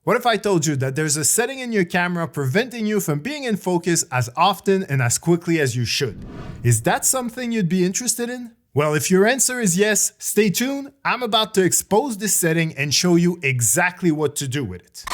What if I told you that there's a setting in your camera preventing you from being in focus as often and as quickly as you should? Is that something you'd be interested in? Well, if your answer is yes, stay tuned. I'm about to expose this setting and show you exactly what to do with it.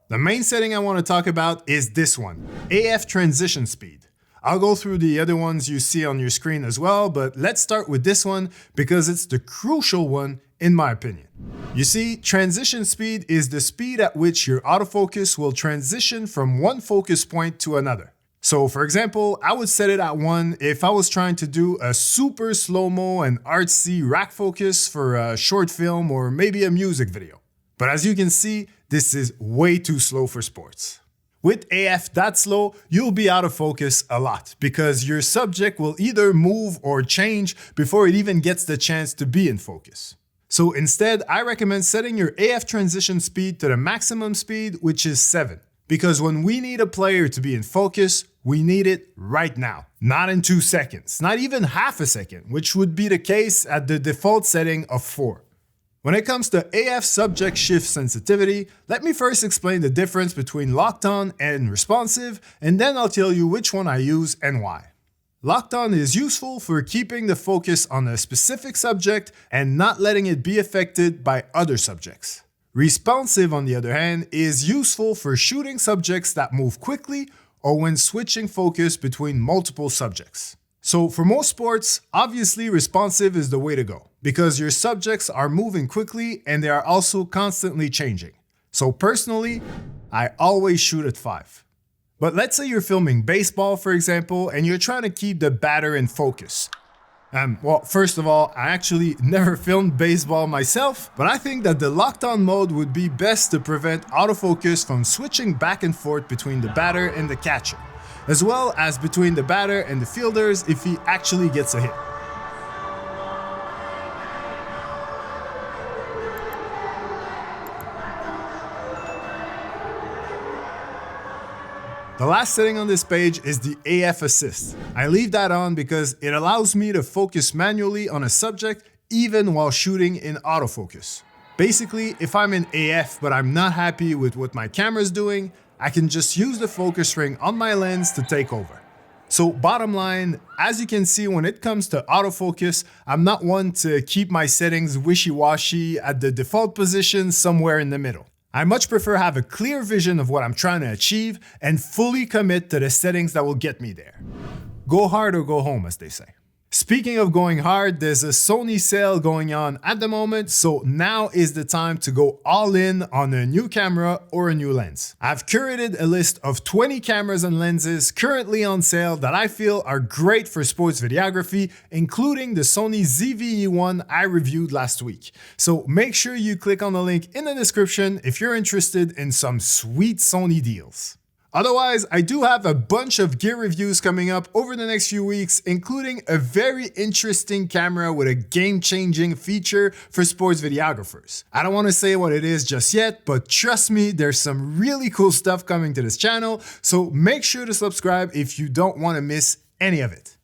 The main setting I want to talk about is this one, AF transition speed. I'll go through the other ones you see on your screen as well, but let's start with this one because it's the crucial one in my opinion. You see, transition speed is the speed at which your autofocus will transition from one focus point to another. So for example, I would set it at 1 if I was trying to do a super slow-mo and artsy rack focus for a short film or maybe a music video. But as you can see, this is way too slow for sports. With AF that slow, you'll be out of focus a lot because your subject will either move or change before it even gets the chance to be in focus. So instead, I recommend setting your AF transition speed to the maximum speed, which is 7. Because when we need a player to be in focus, we need it right now. Not in 2 seconds, not even half a second, which would be the case at the default setting of 4. When it comes to AF subject shift sensitivity, let me first explain the difference between locked on and responsive, and then I'll tell you which one I use and why. Locked on is useful for keeping the focus on a specific subject and not letting it be affected by other subjects. Responsive, on the other hand, is useful for shooting subjects that move quickly or when switching focus between multiple subjects. So for most sports, obviously responsive is the way to go because your subjects are moving quickly and they are also constantly changing. So personally, I always shoot at 5. But let's say you're filming baseball, for example, and you're trying to keep the batter in focus. Well, first of all, I actually never filmed baseball myself, but I think that the locked on mode would be best to prevent autofocus from switching back and forth between the batter and the catcher, as well as between the batter and the fielders if he actually gets a hit. The last setting on this page is the AF assist. I leave that on because it allows me to focus manually on a subject even while shooting in autofocus. Basically, if I'm in AF but I'm not happy with what my camera's doing, I can just use the focus ring on my lens to take over. So bottom line, as you can see when it comes to autofocus, I'm not one to keep my settings wishy-washy at the default position somewhere in the middle. I much prefer have a clear vision of what I'm trying to achieve and fully commit to the settings that will get me there. Go hard or go home, as they say. Speaking of going hard, there's a Sony sale going on at the moment, so now is the time to go all in on a new camera or a new lens. I've curated a list of 20 cameras and lenses currently on sale that I feel are great for sports videography, including the Sony ZV-E1 I reviewed last week. So make sure you click on the link in the description if you're interested in some sweet Sony deals. Otherwise, I do have a bunch of gear reviews coming up over the next few weeks, including a very interesting camera with a game-changing feature for sports videographers. I don't want to say what it is just yet, but trust me, there's some really cool stuff coming to this channel, so make sure to subscribe if you don't want to miss any of it.